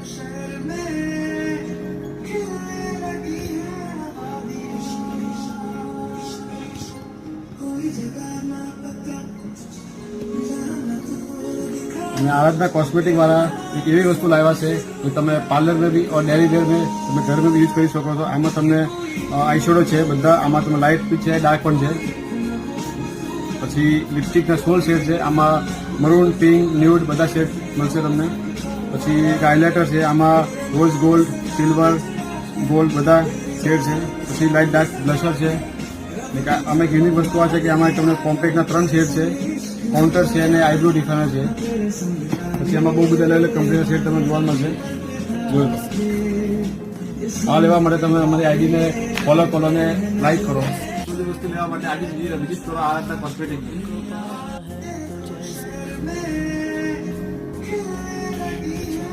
અને આરાધના કોસ્મેટિક વાળા એક એવી વસ્તુ લાવ્યા છે કે તમે પાર્લર में भी और डेली वेयर में તમે ઘર में भी યુઝ કરી શકો છો। આમાં તમને આઈશેડો છે બધા, આમાં તમે લાઇટ બી છે, ડાર્ક પણ છે। પછી લિપસ્ટિકના 16 શેડ છે, આમાં મરૂન, પિંક, ન્યૂડ બધા શેડ મળશે તમને। પછી એક હાઇલાઇટર છે, આમાં રોઝ ગોલ્ડ, સિલ્વર, ગોલ્ડ બધા શેડ છે। પછી લાઇટ ડાર્ક બ્લશર છે। આમાં એક યુનિક વસ્તુ આ છે કે આમાં તમને કોમ્પેક્ટના 3 શેડ છે, કાઉન્ટર છે અને આઈબ્રો ડિફાઇનર છે। પછી આમાં બહુ બધા અલગ અલગ કંપનીના શેડ તમને જોવા મળશે, જોઈ લો। આ લેવા માટે તમે અમારી આઈડીને ફોલો કરો અને લાઈક કરો। બધી વસ્તુ લેવા માટે આઈડી વિઝિટ કરો આરાધના કોસ્મેટિક।